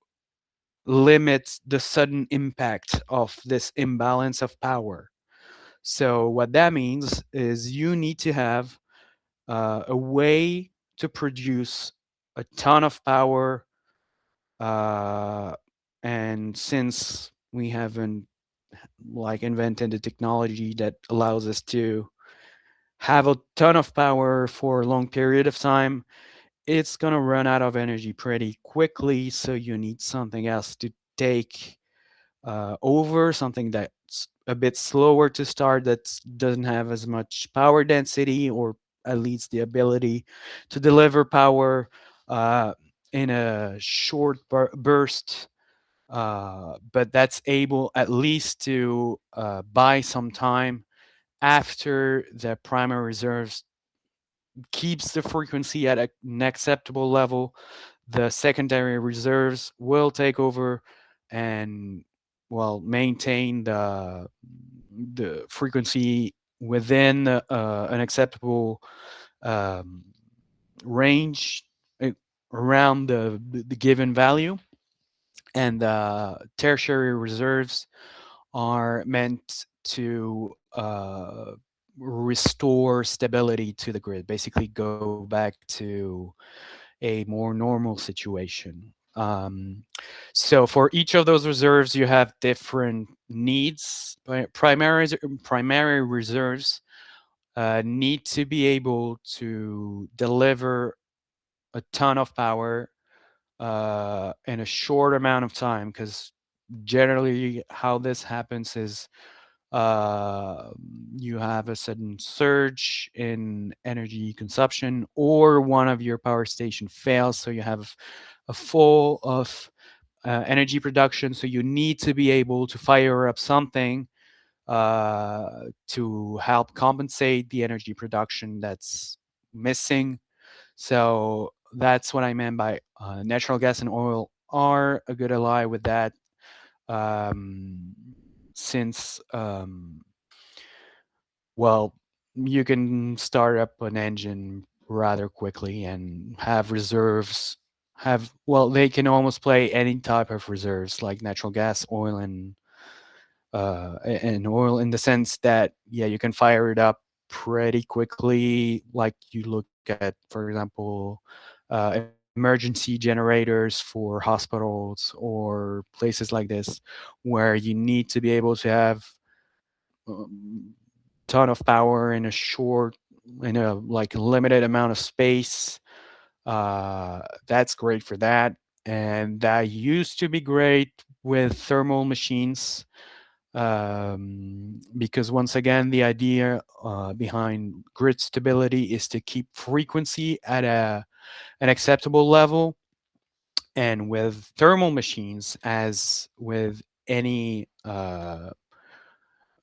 limit the sudden impact of this imbalance of power. So, what that means is you need to have a way to produce a ton of power. Uh, and since we haven't like invented the technology that allows us to have a ton of power for a long period of time, it's going to run out of energy pretty quickly. So you need something else to take over, something that's a bit slower to start, that doesn't have as much power density, or at least the ability to deliver power uh, in a short burst, but that's able at least to buy some time after the primary reserves keeps the frequency at an acceptable level. The secondary reserves will take over and, well, maintain the frequency within an acceptable um, range, uh, around the given value. And tertiary reserves are meant to restore stability to the grid, basically go back to a more normal situation. So for each of those reserves, you have different needs. Primary reserves need to be able to deliver a ton of power in a short amount of time, because generally how this happens is uh, you have a sudden surge in energy consumption, or one of your power station fails, so you have a full of energy production, so you need to be able to fire up something to help compensate the energy production that's missing. So that's what I meant by natural gas and oil are a good ally with that, um, since well, you can start up an engine rather quickly and have reserves. Have Well, they can almost play any type of reserves, like natural gas, oil, and oil, in the sense that, yeah, you can fire it up pretty quickly. Like you look at, for example, emergency generators for hospitals or places like this, where you need to be able to have um, ton of power in a like limited amount of space. That's great for that, and that used to be great with thermal machines, because once again, the idea behind grid stability is to keep frequency at an acceptable level. And with thermal machines, as with any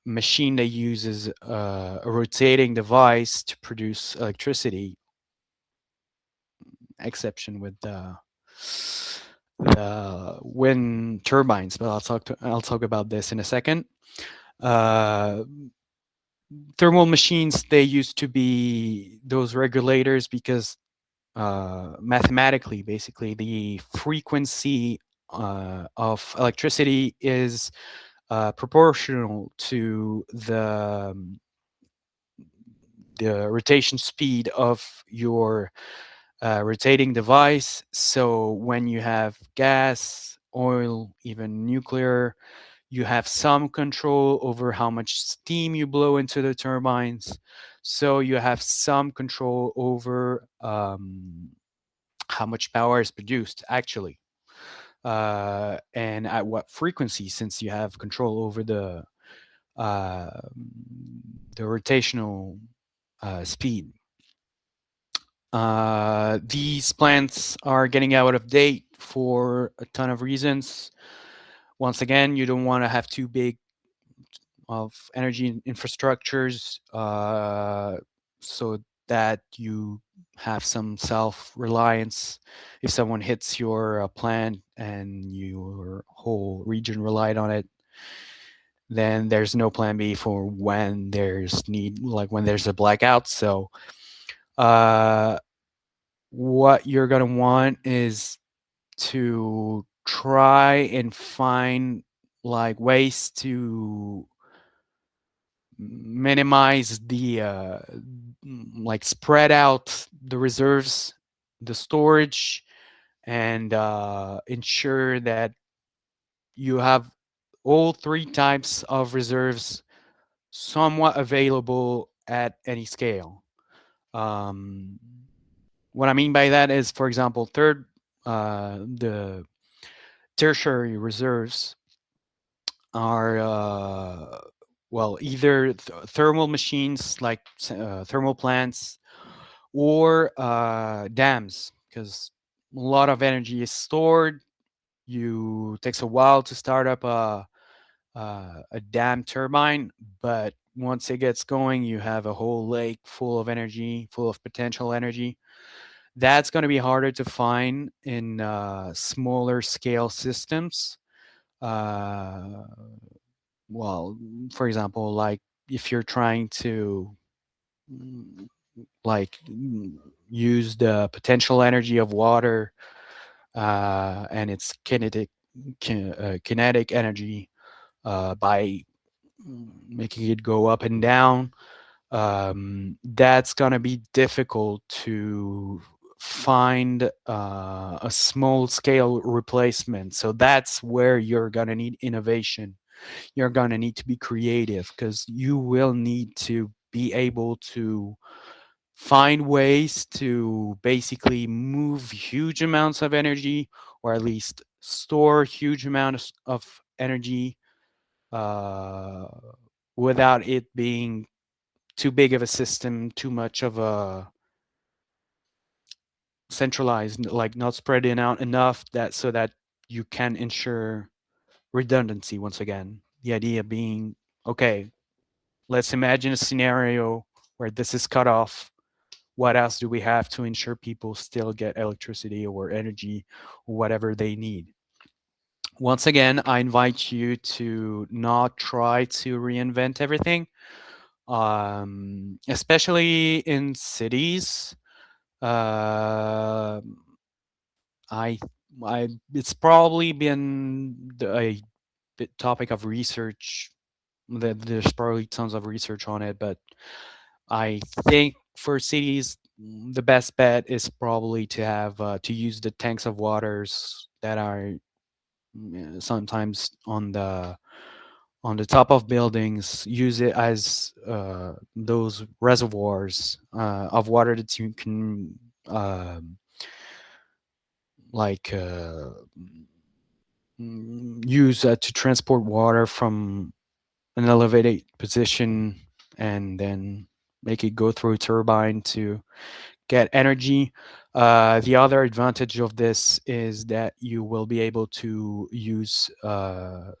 machine that uses a rotating device to produce electricity, exception with the wind turbines, but I'll talk about this in a second. Uh, Thermal machines, they used to be those regulators because mathematically, basically, the frequency of electricity is proportional to the rotation speed of your rotating device. So when you have gas, oil, even nuclear, you have some control over how much steam you blow into the turbines. So you have some control over how much power is produced, actually, and at what frequency, since you have control over uh, the rotational speed. These plants are getting out of date for a ton of reasons. Once again, you don't want to have too big of energy infrastructures, so that you have some self-reliance. If someone hits your plant and your whole region relied on it, then there's no plan B for when there's need, like when there's a blackout. So uh, what you're going to want is to try and find like ways to minimize like spread out the reserves, the storage, and ensure that you have all three types of reserves somewhat available at any scale. Um, what I mean by that is, for example, the tertiary reserves are well, either thermal machines like thermal plants, or dams, because a lot of energy is stored. You takes a while to start up a dam turbine, but once it gets going, you have a whole lake full of energy, full of potential energy. That's going to be harder to find in smaller scale systems. Uh, well, for example, like if you're trying to mm, use the potential energy of water and its kinetic energy by making it go up and down, that's going to be difficult to find a small scale replacement. So that's where you're going to need innovation. You're going to need to be creative, because you will need to be able to find ways to basically move huge amounts of energy, or at least store huge amounts of energy uh, without it being too big of a system, too much of a centralized, like not spreading out enough that so that you can ensure redundancy. Once again, the idea being, okay, let's imagine a scenario where this is cut off. What else do we have to ensure people still get electricity or energy or whatever they need? Once again, I invite you to not try to reinvent everything, especially in cities. Uh, I, it's probably been a topic of research. There's probably tons of research on it, but I think for cities, the best bet is probably to have to use the tanks of waters that are sometimes on the top of buildings. Use it as those reservoirs of water that you can like use to transport water from an elevated position and then make it go through a turbine to get energy. The other advantage of this is that you will be able to use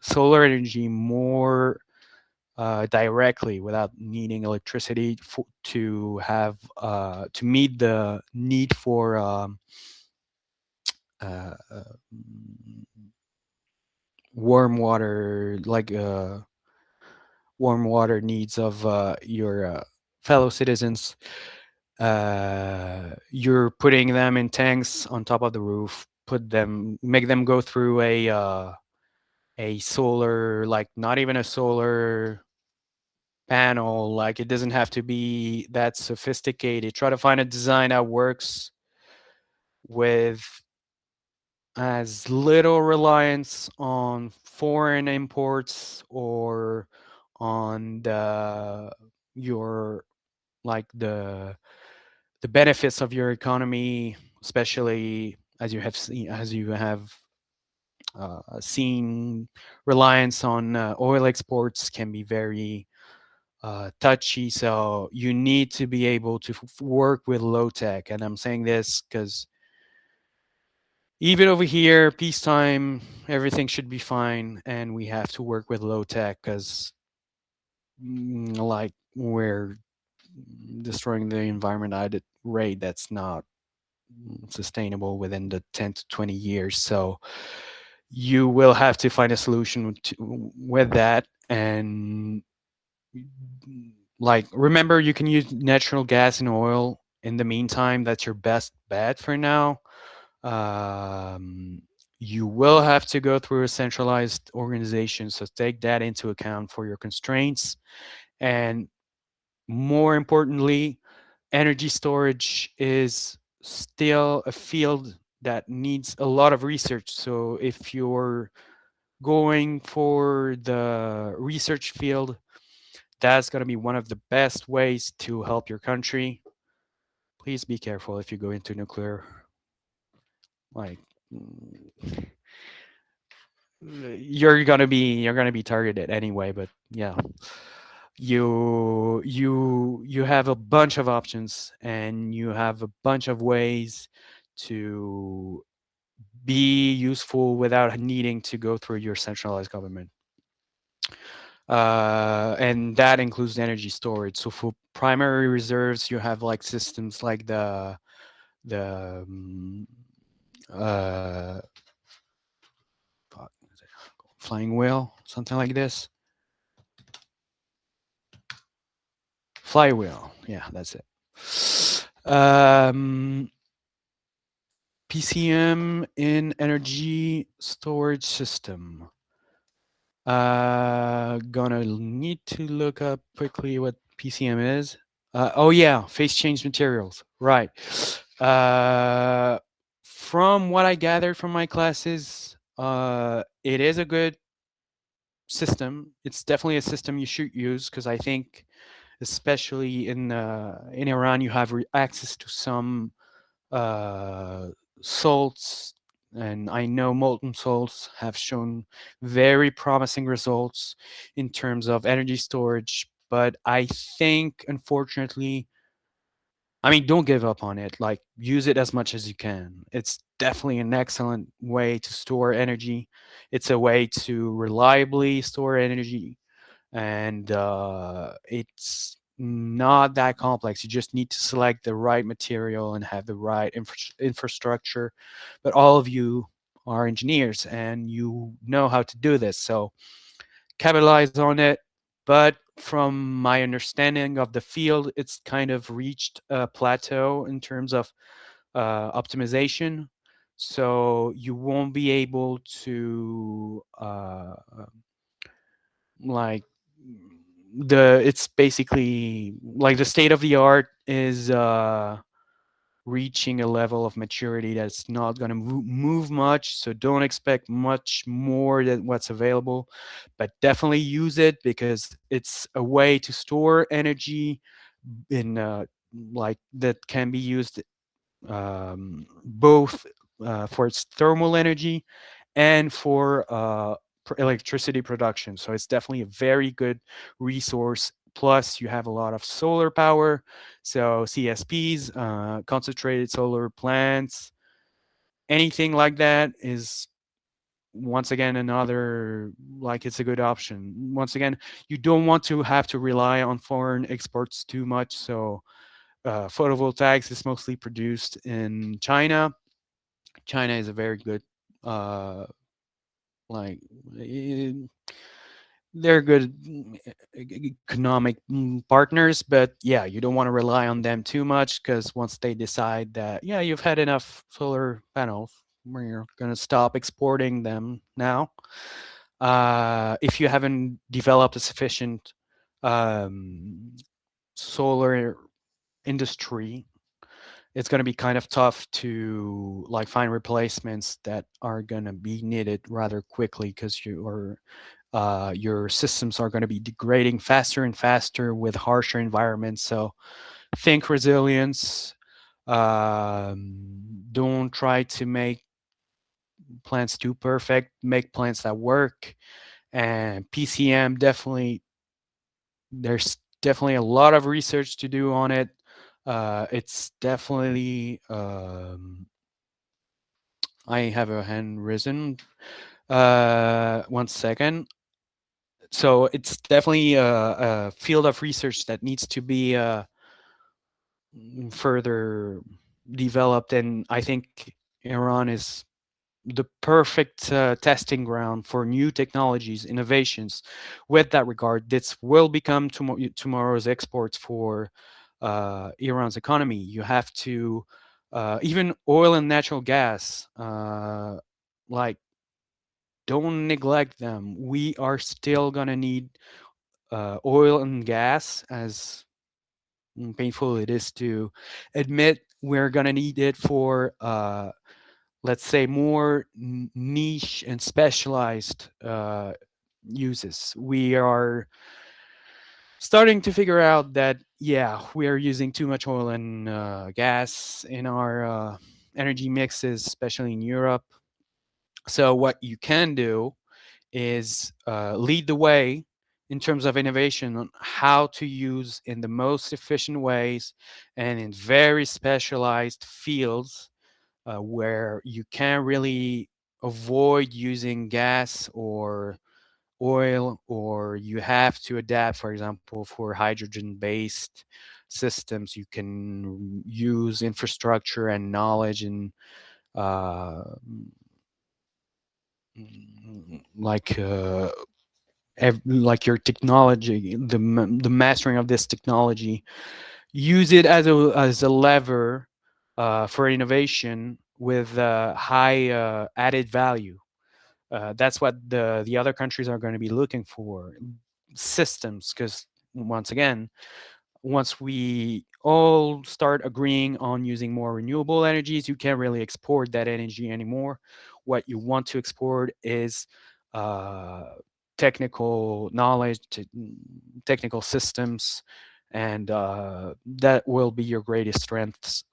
solar energy more directly without needing electricity to have to meet the need for uh, uh, warm water, like warm water needs of your fellow citizens. You're putting them in tanks on top of the roof. Make them go through a solar, like not even a solar panel. Like it doesn't have to be that sophisticated. Try to find a design that works with as little reliance on foreign imports or on your like the benefits of your economy, especially as you have seen, reliance on oil exports can be very touchy. So you need to be able to work with low tech. And I'm saying this because even over here, peacetime, everything should be fine, and we have to work with low tech because, like, we're destroying the environment at a rate that's not sustainable within the 10 to 20 years. So you will have to find a solution with that. And like, remember, you can use natural gas and oil in the meantime. That's your best bet for now. Um, you will have to go through a centralized organization, so take that into account for your constraints. And more importantly, energy storage is still a field that needs a lot of research. So if you're going for the research field, that's going to be one of the best ways to help your country. Please be careful if you go into nuclear. Like, you're gonna be targeted anyway. But yeah, you have a bunch of options, and you have a bunch of ways to be useful without needing to go through your centralized government. And that includes energy storage. So for primary reserves, you have like systems like the uh, flying wheel, something like this. Flywheel, yeah, that's it. PCM in energy storage system. Gonna need to look up quickly what PCM is. Oh yeah, phase change materials. Right. Uh, from what I gathered from my classes, it is a good system. It's definitely a system you should use because I think, especially in Iran, you have access to some uh, salts, and I know molten salts have shown very promising results in terms of energy storage. But I think, unfortunately, I mean, don't give up on it. Like, use it as much as you can. It's definitely an excellent way to store energy. It's a way to reliably store energy, and it's not that complex. You just need to select the right material and have the right infrastructure. But all of you are engineers, and you know how to do this, so capitalize on it. But from my understanding of the field, it's kind of reached a plateau in terms of optimization. So you won't be able to like it's basically like the state of the art is reaching a level of maturity that's not going to move much. So don't expect much more than what's available, but definitely use it because it's a way to store energy in like that can be used both for its thermal energy and for electricity production. So it's definitely a very good resource. Plus, you have a lot of solar power. So CSPs, concentrated solar plants, anything like that is once again another, like, it's a good option. Once again, you don't want to have to rely on foreign exports too much. So photovoltaics is mostly produced in China. China is a very good uh, like eh, they're good economic partners. But yeah, you don't want to rely on them too much, because once they decide that, yeah, you've had enough solar panels, we're going to stop exporting them now. If you haven't developed a sufficient um, solar industry, it's going to be kind of tough to like find replacements that are going to be needed rather quickly, because your systems are going to be degrading faster and faster with harsher environments. So think resilience. Don't try to make plants too perfect. Make plants that work. And PCM, definitely, there's definitely a lot of research to do on it. It's definitely I have a hand risen. 1 second. So it's definitely a field of research that needs to be further developed, and I think Iran is the perfect testing ground for new technologies, innovations. With that regard, this will become tomorrow's exports for Iran's economy. You have to even oil and natural gas, like, don't neglect them. We are still gonna need oil and gas, as painful it is to admit. We're gonna need it for let's say, more niche and specialized uses. We are starting to figure out that, yeah, we are using too much oil and gas in our energy mixes, especially in Europe. So what you can do is lead the way in terms of innovation on how to use in the most efficient ways and in very specialized fields where you can't really avoid using gas or oil, or you have to adapt, for example, for hydrogen based systems. You can use infrastructure and knowledge and uh, like like your technology, the mastering of this technology, use it as a lever for innovation with high added value. That's what the other countries are going to be looking for, systems, because once again, once we all start agreeing on using more renewable energies, you can't really export that energy anymore. What you want to export is uh, technical knowledge, technical systems, and that will be your greatest strengths